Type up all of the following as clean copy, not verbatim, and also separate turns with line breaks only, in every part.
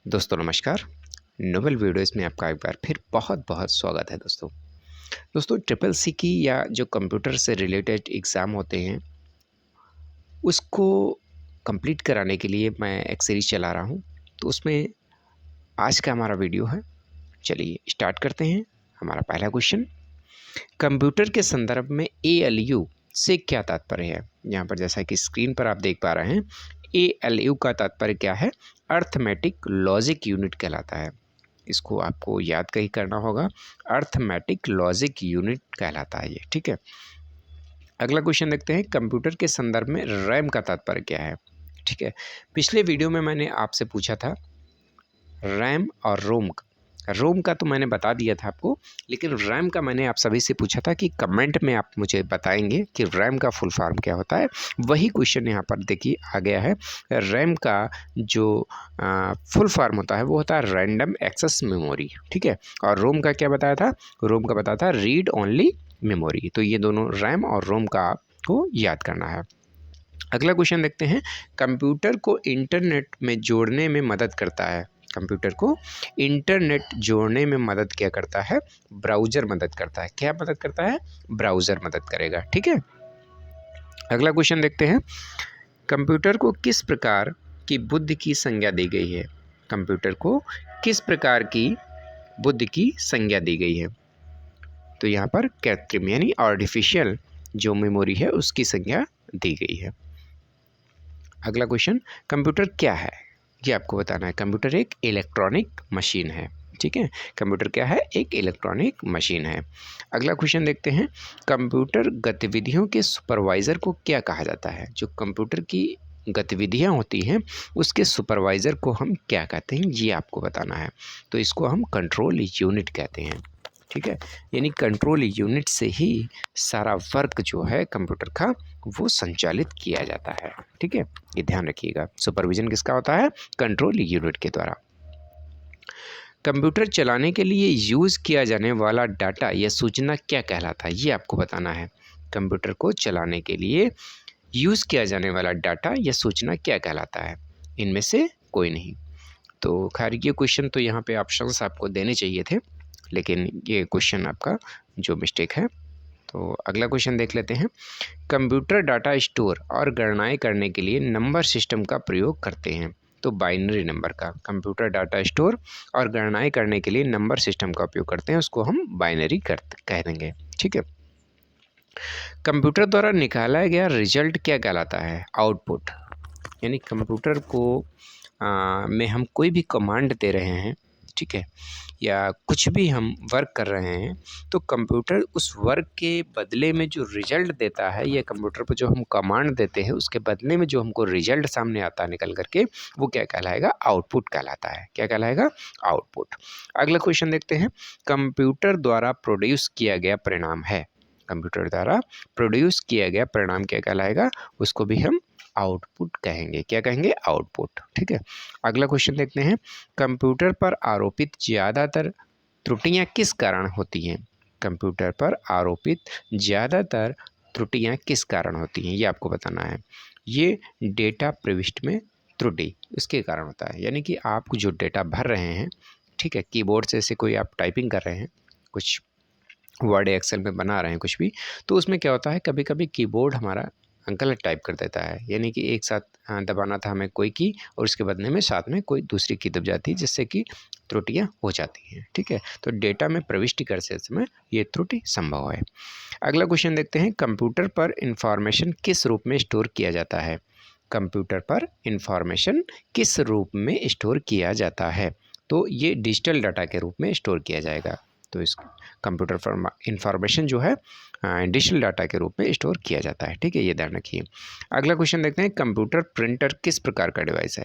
दोस्तों नमस्कार। Nobel videos में आपका एक बार फिर बहुत बहुत स्वागत है। दोस्तों ट्रिपल सी की या जो कंप्यूटर से रिलेटेड एग्ज़ाम होते हैं उसको कंप्लीट कराने के लिए मैं एक सीरीज़ चला रहा हूँ। तो उसमें आज का हमारा वीडियो है। चलिए स्टार्ट करते हैं। हमारा पहला क्वेश्चन, कंप्यूटर के संदर्भ में ALU से क्या तात्पर्य है। यहाँ पर जैसा कि स्क्रीन पर आप देख पा रहे हैं, ALU का तात्पर्य क्या है? अर्थमेटिक लॉजिक यूनिट कहलाता है। इसको आपको याद कहीं करना होगा। अर्थमेटिक लॉजिक यूनिट कहलाता है ये, ठीक है। अगला क्वेश्चन देखते हैं, कंप्यूटर के संदर्भ में रैम का तात्पर्य क्या है। ठीक है, पिछले वीडियो में मैंने आपसे पूछा था रैम और रोम का तो मैंने बता दिया था आपको, लेकिन रैम का मैंने आप सभी से पूछा था कि कमेंट में आप मुझे बताएंगे कि रैम का फुल फॉर्म क्या होता है। वही क्वेश्चन यहाँ पर देखिए आ गया है। रैम का जो फुल फॉर्म होता है वो होता है रैंडम एक्सेस मेमोरी, ठीक है। और रोम का क्या बताया था? रोम का बताया था रीड ओनली मेमोरी। तो ये दोनों रैम और रोम का आपको याद करना है। अगला क्वेश्चन देखते हैं, कंप्यूटर को इंटरनेट में जोड़ने में मदद करता है। कंप्यूटर को इंटरनेट जोड़ने में मदद क्या करता है? ब्राउज़र मदद करता है। क्या मदद करता है? ब्राउज़र मदद करेगा, ठीक है। अगला क्वेश्चन देखते हैं, कंप्यूटर को किस प्रकार की बुद्धि की संज्ञा दी गई है। कंप्यूटर को किस प्रकार की बुद्धि की संज्ञा दी गई है? तो यहाँ पर कृत्रिम यानी आर्टिफिशियल जो मेमोरी है उसकी संज्ञा दी गई है। अगला क्वेश्चन, कंप्यूटर क्या है? ये आपको बताना है। कंप्यूटर एक इलेक्ट्रॉनिक मशीन है, ठीक है। कंप्यूटर क्या है? एक इलेक्ट्रॉनिक मशीन है। अगला क्वेश्चन देखते हैं, कंप्यूटर गतिविधियों के सुपरवाइज़र को क्या कहा जाता है। जो कंप्यूटर की गतिविधियां होती हैं उसके सुपरवाइज़र को हम क्या कहते हैं, ये आपको बताना है। तो इसको हम कंट्रोल यूनिट कहते हैं, ठीक है। यानी कंट्रोल यूनिट से ही सारा वर्क जो है कंप्यूटर का वो संचालित किया जाता है, ठीक है। ये ध्यान रखिएगा। सुपरविजन किसका होता है? कंट्रोल यूनिट के द्वारा। कंप्यूटर चलाने के लिए यूज़ किया जाने वाला डाटा या सूचना क्या कहलाता है, ये आपको बताना है। कंप्यूटर को चलाने के लिए यूज़ किया जाने वाला डाटा या सूचना क्या कहलाता है? इनमें से कोई नहीं। तो खैर ये क्वेश्चन तो यहाँ पे ऑप्शंस आपको देने चाहिए थे, लेकिन ये क्वेश्चन आपका जो मिस्टेक है। तो अगला क्वेश्चन देख लेते हैं, कंप्यूटर डाटा स्टोर और गणनाएं करने के लिए नंबर सिस्टम का प्रयोग करते हैं। तो बाइनरी नंबर का कंप्यूटर डाटा स्टोर और गणनाएं करने के लिए नंबर सिस्टम का उपयोग करते हैं, उसको हम बाइनरी कह देंगे, ठीक है। कंप्यूटर द्वारा निकाला गया रिजल्ट क्या कहलाता है? आउटपुट। यानी कंप्यूटर को में हम कोई भी कमांड दे रहे हैं, ठीक है, या कुछ भी हम वर्क कर रहे हैं, तो कंप्यूटर उस वर्क के बदले में जो रिजल्ट देता है, या कंप्यूटर पर जो हम कमांड देते हैं उसके बदले में जो हमको रिजल्ट सामने आता है निकल करके, वो क्या कहलाएगा? आउटपुट कहलाता है। क्या कहलाएगा? आउटपुट। अगला क्वेश्चन देखते हैं, कंप्यूटर द्वारा प्रोड्यूस किया गया परिणाम है। कंप्यूटर द्वारा प्रोड्यूस किया गया परिणाम क्या कहलाएगा? उसको भी हम आउटपुट कहेंगे। क्या कहेंगे? आउटपुट, ठीक है। अगला क्वेश्चन देखते हैं, कंप्यूटर पर आरोपित ज़्यादातर त्रुटियां किस कारण होती हैं। कंप्यूटर पर आरोपित ज़्यादातर त्रुटियां किस कारण होती हैं, ये आपको बताना है। ये डेटा प्रविष्टि में त्रुटि इसके कारण होता है। यानी कि आप जो डेटा भर रहे हैं, ठीक है, कीबोर्ड से कोई आप टाइपिंग कर रहे हैं, कुछ वर्ड एक्सेल में बना रहे हैं कुछ भी, तो उसमें क्या होता है, कभी कभी कीबोर्ड हमारा गलत टाइप कर देता है। यानी कि एक साथ दबाना था हमें कोई की, और उसके बदले में साथ में कोई दूसरी की दब जाती है, जिससे कि त्रुटियां हो जाती हैं, ठीक है। तो डेटा में प्रविष्टि करते समय ये त्रुटि संभव है। अगला क्वेश्चन देखते हैं, कंप्यूटर पर इंफॉर्मेशन किस रूप में स्टोर किया जाता है। कंप्यूटर पर इंफॉर्मेशन किस रूप में स्टोर किया जाता है? तो ये डिजिटल डाटा के रूप में स्टोर किया जाएगा। तो इस कंप्यूटर पर इंफॉर्मेशन जो है डिजिटल डाटा के रूप में स्टोर किया जाता है, ठीक है, ये ध्यान रखिए। अगला क्वेश्चन देखते हैं, कंप्यूटर प्रिंटर किस प्रकार का डिवाइस है।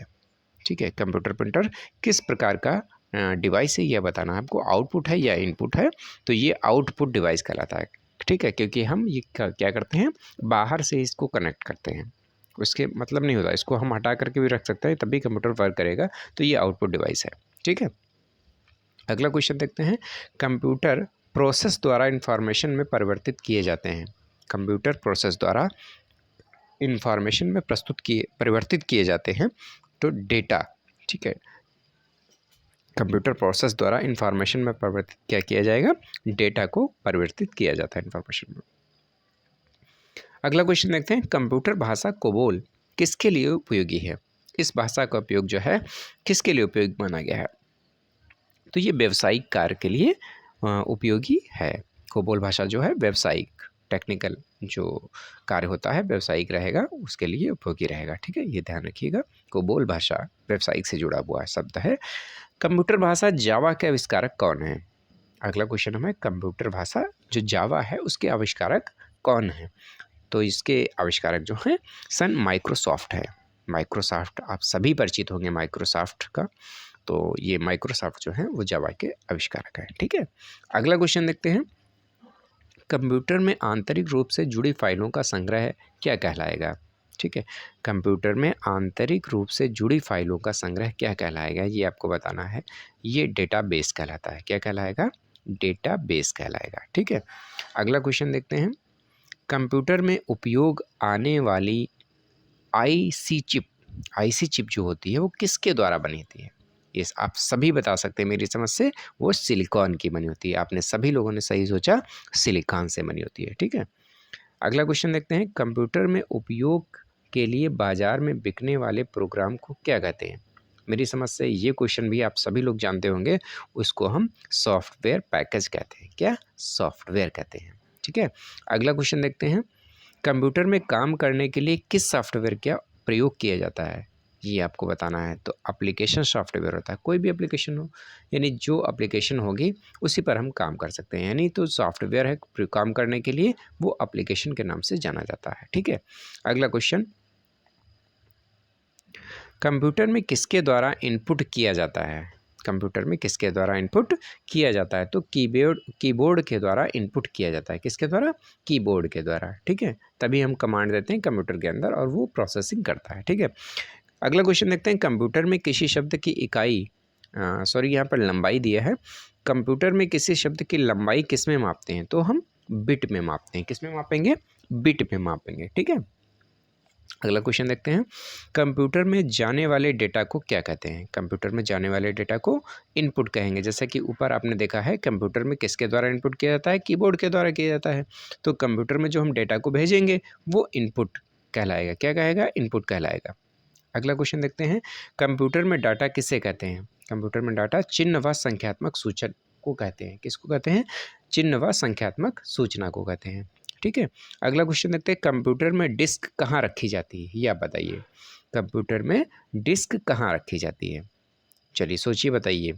ठीक है, कंप्यूटर प्रिंटर किस प्रकार का डिवाइस है, यह बताना है आपको। आउटपुट है या इनपुट है? तो ये आउटपुट डिवाइस कहलाता है, ठीक है, क्योंकि हम ये क्या करते हैं, बाहर से इसको कनेक्ट करते हैं। उसके मतलब नहीं होता, इसको हम हटा करके भी रख सकते हैं, तभी कंप्यूटर वर्क करेगा। तो ये आउटपुट डिवाइस है, ठीक है। अगला क्वेश्चन देखते हैं, कंप्यूटर प्रोसेस द्वारा इंफॉर्मेशन में परिवर्तित किए जाते हैं। कंप्यूटर प्रोसेस द्वारा इंफॉर्मेशन में परिवर्तित किए जाते हैं। तो डेटा, ठीक है, कंप्यूटर प्रोसेस द्वारा इंफॉर्मेशन में परिवर्तित क्या किया जाएगा, डेटा को परिवर्तित किया जाता है इंफॉर्मेशन में। अगला क्वेश्चन देखते हैं, कंप्यूटर भाषा कोबोल किसके लिए उपयोगी है? इस भाषा का उपयोग जो है किसके लिए उपयोगी माना गया है? तो ये व्यावसायिक कार्य के लिए उपयोगी है। कोबोल भाषा जो है व्यावसायिक टेक्निकल जो कार्य होता है व्यावसायिक रहेगा, उसके लिए उपयोगी रहेगा। ठीक है, ये ध्यान रखिएगा। कोबोल भाषा व्यावसायिक से जुड़ा हुआ शब्द है। कंप्यूटर भाषा जावा के आविष्कारक कौन है? अगला क्वेश्चन हमें, कंप्यूटर भाषा जो जावा है उसके आविष्कारक कौन है? तो इसके आविष्कारक जो हैं सन माइक्रोसॉफ्ट है। माइक्रोसॉफ्ट आप सभी परिचित होंगे माइक्रोसॉफ्ट का, तो ये माइक्रोसॉफ्ट जो है वो जावा के आविष्कारक है। ठीक है, अगला क्वेश्चन देखते हैं, कंप्यूटर में आंतरिक रूप से जुड़ी फाइलों का संग्रह क्या कहलाएगा? ठीक है, कंप्यूटर में आंतरिक रूप से जुड़ी फाइलों का संग्रह क्या कहलाएगा, ये आपको बताना है। ये डेटाबेस कहलाता है। क्या कहलाएगा? डेटाबेस कहलाएगा। ठीक है, अगला क्वेश्चन देखते हैं, कंप्यूटर में उपयोग आने वाली आईसी चिप जो होती है वो किसके द्वारा बनी थी? ये आप सभी बता सकते हैं मेरी समझ से, वो सिलिकॉन की बनी होती है। आपने सभी लोगों ने सही सोचा, सिलिकॉन से बनी होती है। ठीक है, अगला क्वेश्चन देखते हैं, कंप्यूटर में उपयोग के लिए बाजार में बिकने वाले प्रोग्राम को क्या कहते हैं? मेरी समझ से ये क्वेश्चन भी आप सभी लोग जानते होंगे, उसको हम सॉफ्टवेयर पैकेज कहते हैं। क्या? सॉफ्टवेयर कहते हैं। ठीक है, अगला क्वेश्चन देखते हैं, कंप्यूटर में काम करने के लिए किस सॉफ्टवेयर का प्रयोग किया जाता है? ये आपको बताना है। तो एप्लीकेशन सॉफ्टवेयर होता है, कोई भी एप्लीकेशन हो, यानी जो एप्लीकेशन होगी उसी पर हम काम कर सकते हैं। यानी तो सॉफ्टवेयर है काम करने के लिए, वो एप्लीकेशन के नाम से जाना जाता है। ठीक है, अगला क्वेश्चन, कंप्यूटर में किसके द्वारा इनपुट किया जाता है? कंप्यूटर में किसके द्वारा इनपुट किया जाता है? तो कीबोर्ड के द्वारा इनपुट किया जाता है। किसके द्वारा? कीबोर्ड के द्वारा। ठीक है, तभी हम कमांड देते हैं कंप्यूटर के अंदर और वो प्रोसेसिंग करता है। ठीक है, अगला क्वेश्चन देखते हैं, कंप्यूटर में किसी शब्द की इकाई यहाँ पर लंबाई दिया है। कंप्यूटर में किसी शब्द की लंबाई किस में मापते हैं? तो हम बिट में मापते हैं। किस में मापेंगे? बिट में मापेंगे। ठीक है, अगला क्वेश्चन देखते हैं, कंप्यूटर में जाने वाले डेटा को क्या कहते हैं? कंप्यूटर में जाने वाले डेटा को इनपुट कहेंगे। जैसा कि ऊपर आपने देखा है, कंप्यूटर में किसके द्वारा इनपुट किया जाता है? कीबोर्ड के द्वारा किया जाता है। तो कंप्यूटर में जो हम डेटा को भेजेंगे वो इनपुट कहलाएगा। क्या कहेगा? इनपुट कहलाएगा। अगला क्वेश्चन देखते हैं, कंप्यूटर में डाटा किसे कहते हैं? कंप्यूटर में डाटा चिन्ह व संख्यात्मक सूचना को कहते हैं। किसको कहते हैं? चिन्ह व संख्यात्मक सूचना को कहते हैं। ठीक है, अगला क्वेश्चन देखते हैं, कंप्यूटर में डिस्क कहाँ रखी जाती है? ये आप बताइए, कंप्यूटर में डिस्क कहाँ रखी जाती है? चलिए सोचिए, बताइए,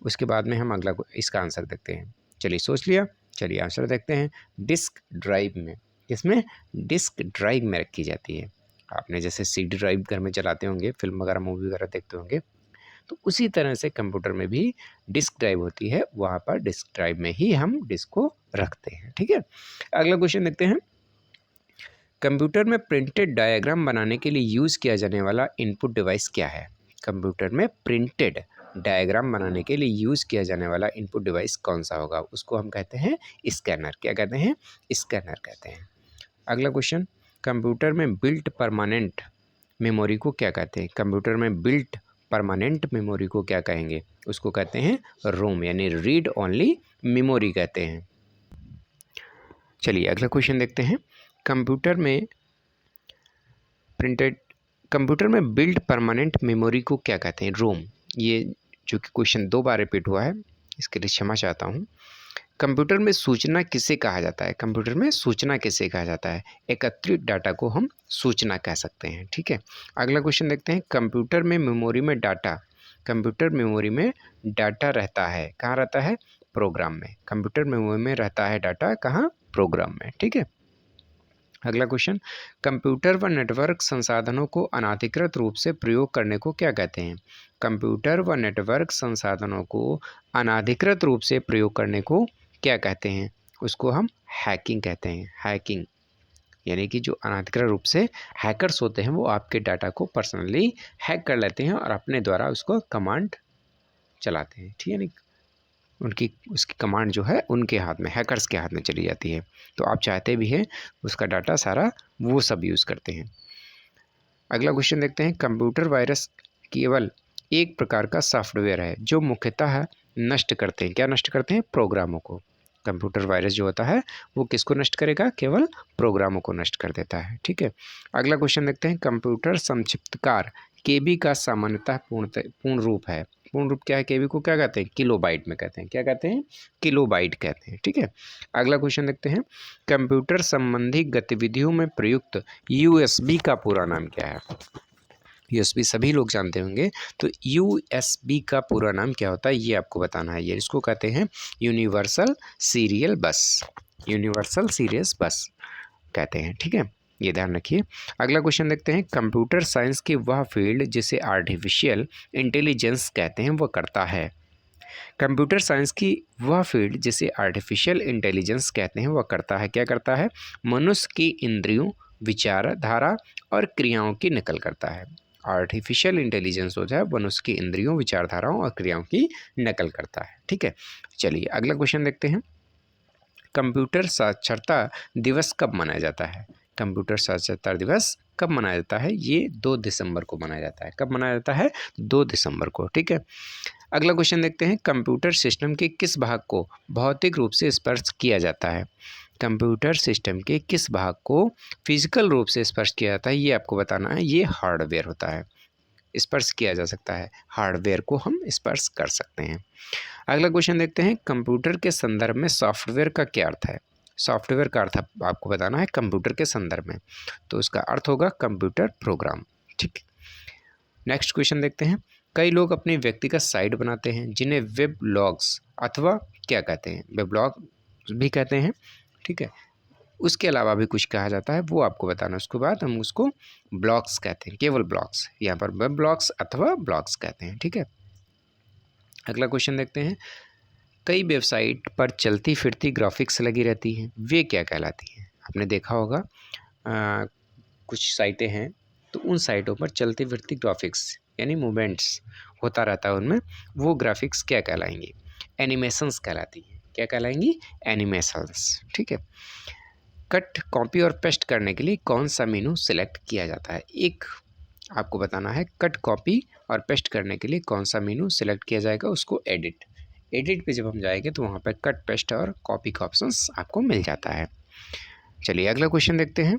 उसके बाद में हम अगला इसका आंसर देखते हैं। चलिए सोच लिया, चलिए आंसर देखते हैं, डिस्क ड्राइव में। किसमें? डिस्क ड्राइव में रखी जाती है। आपने जैसे CD ड्राइव घर में चलाते होंगे, फिल्म वगैरह मूवी वगैरह देखते होंगे, तो उसी तरह से कंप्यूटर में भी डिस्क ड्राइव होती है, वहाँ पर डिस्क ड्राइव में ही हम डिस्क को रखते हैं। ठीक है, अगला क्वेश्चन देखते हैं, कंप्यूटर में प्रिंटेड डायग्राम बनाने के लिए यूज़ किया जाने वाला इनपुट डिवाइस क्या है? कंप्यूटर में प्रिंटेड डायग्राम बनाने के लिए यूज़ किया जाने वाला इनपुट डिवाइस कौन सा होगा? उसको हम कहते हैं स्कैनर। क्या कहते हैं? स्कैनर कहते हैं। अगला क्वेश्चन, कंप्यूटर में बिल्ट परमानेंट मेमोरी को क्या कहते हैं? कंप्यूटर में बिल्ट परमानेंट मेमोरी को क्या कहेंगे? उसको कहते हैं रोम, यानी रीड ओनली मेमोरी कहते हैं। चलिए अगला क्वेश्चन देखते हैं, कंप्यूटर में बिल्ट परमानेंट मेमोरी को क्या कहते हैं? रोम। ये जो कि क्वेश्चन 2 बार रिपीट हुआ है, इसके लिए क्षमा चाहता हूँ। कंप्यूटर में सूचना किसे कहा जाता है? कंप्यूटर में सूचना किसे कहा जाता है? एकत्रित डाटा को हम सूचना कह सकते हैं। ठीक है, अगला क्वेश्चन देखते हैं, कंप्यूटर मेमोरी में डाटा रहता है, कहाँ रहता है? प्रोग्राम में। कंप्यूटर मेमोरी में रहता है डाटा, कहाँ? प्रोग्राम में। ठीक है, अगला क्वेश्चन, कंप्यूटर व नेटवर्क संसाधनों को अनधिकृत रूप से प्रयोग करने को क्या कहते हैं? कंप्यूटर व नेटवर्क संसाधनों को अनधिकृत रूप से प्रयोग करने को क्या कहते हैं? उसको हम हैकिंग कहते हैं। हैकिंग यानी कि जो अनधिकृत रूप से हैकर्स होते हैं वो आपके डाटा को पर्सनली हैक कर लेते हैं और अपने द्वारा उसको कमांड चलाते हैं। ठीक है, उसकी कमांड जो है उनके हाथ में, हैकर्स के हाथ में चली जाती है। तो आप चाहते भी हैं उसका डाटा सारा वो सब यूज़ करते हैं। अगला क्वेश्चन देखते हैं, कंप्यूटर वायरस केवल एक प्रकार का सॉफ्टवेयर है जो मुख्यतः नष्ट करते हैं, क्या नष्ट करते हैं? प्रोग्रामों को। कंप्यूटर वायरस जो होता है वो किसको नष्ट करेगा? केवल प्रोग्रामों को नष्ट कर देता है। ठीक है, अगला क्वेश्चन देखते हैं। कंप्यूटर संक्षिप्तकार केबी का सामान्यतः पूर्ण रूप है। पूर्ण रूप क्या है? केबी को क्या कहते हैं? किलोबाइट में कहते हैं। क्या कहते हैं? किलोबाइट कहते हैं। ठीक है, अगला क्वेश्चन देखते हैं। कंप्यूटर संबंधी गतिविधियों में प्रयुक्त यूएसबी का पूरा नाम क्या है? यूएसबी सभी लोग जानते होंगे, तो यूएसबी का पूरा नाम क्या होता है ये आपको बताना है। ये इसको कहते हैं यूनिवर्सल सीरियल बस। यूनिवर्सल सीरियल बस कहते हैं। ठीक है, ये ध्यान रखिए। अगला क्वेश्चन देखते हैं। कंप्यूटर साइंस की वह फील्ड जिसे आर्टिफिशियल इंटेलिजेंस कहते हैं वह करता है। कंप्यूटर साइंस की वह फील्ड जिसे आर्टिफिशियल इंटेलिजेंस कहते हैं वह करता है, क्या करता है? मनुष्य की इंद्रियों, विचारधारा और क्रियाओं की नकल करता है। आर्टिफिशियल इंटेलिजेंस होता है मनुष्य की इंद्रियों, विचारधाराओं और क्रियाओं की नकल करता है। ठीक है, चलिए अगला क्वेश्चन देखते हैं। कंप्यूटर साक्षरता दिवस कब मनाया जाता है? कंप्यूटर साक्षरता दिवस कब मनाया जाता है? ये 2 दिसंबर को मनाया जाता है। कब मनाया जाता है? 2 दिसंबर को। ठीक है, अगला क्वेश्चन देखते हैं। कंप्यूटर सिस्टम के किस भाग को भौतिक रूप से स्पर्श किया जाता है? कंप्यूटर सिस्टम के किस भाग को फिजिकल रूप से स्पर्श किया जाता है ये आपको बताना है। ये हार्डवेयर होता है, स्पर्श किया जा सकता है, हार्डवेयर को हम स्पर्श कर सकते हैं। अगला क्वेश्चन देखते हैं। कंप्यूटर के संदर्भ में सॉफ्टवेयर का क्या अर्थ है? सॉफ्टवेयर का अर्थ आपको बताना है कंप्यूटर के संदर्भ में, तो इसका अर्थ होगा कंप्यूटर प्रोग्राम। ठीक, नेक्स्ट क्वेश्चन देखते हैं। कई लोग अपनी व्यक्तिगत साइट बनाते हैं जिन्हें वेब ब्लॉग्स अथवा क्या कहते हैं? वेब ब्लॉग भी कहते हैं। ठीक है, उसके अलावा भी कुछ कहा जाता है, वो आपको बताना। उसके बाद हम उसको ब्लॉग्स कहते हैं, केवल ब्लॉग्स, यहाँ पर वेब ब्लॉग्स अथवा ब्लॉग्स कहते हैं। ठीक है, अगला क्वेश्चन देखते हैं। कई वेबसाइट पर चलती फिरती ग्राफिक्स लगी रहती हैं, वे क्या कहलाती हैं? आपने देखा होगा कुछ साइटें हैं तो उन साइटों पर चलती फिरती ग्राफिक्स यानी मूवमेंट्स होता रहता है उनमें, वो ग्राफिक्स क्या कहलाएंगी? एनिमेशंस कहलाती हैं। क्या कहलाएंगी? एनिमेशंस। ठीक है, कट, कॉपी और पेस्ट करने के लिए कौन सा मेनू सिलेक्ट किया जाता है? एक आपको बताना है। कट, कॉपी और पेस्ट करने के लिए कौन सा मेनू सिलेक्ट किया जाएगा? उसको एडिट। एडिट पे जब हम जाएंगे तो वहाँ पर कट, पेस्ट और कॉपी का ऑप्शंस आपको मिल जाता है। चलिए अगला क्वेश्चन देखते हैं।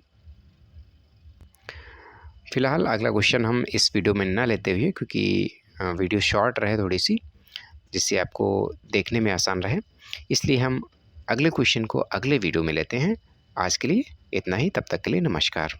फिलहाल अगला क्वेश्चन हम इस वीडियो में ना लेते हुए, क्योंकि वीडियो शॉर्ट रहे थोड़ी सी, जिससे आपको देखने में आसान रहे, इसलिए हम अगले क्वेश्चन को अगले वीडियो में लेते हैं। आज के लिए इतना ही, तब तक के लिए नमस्कार।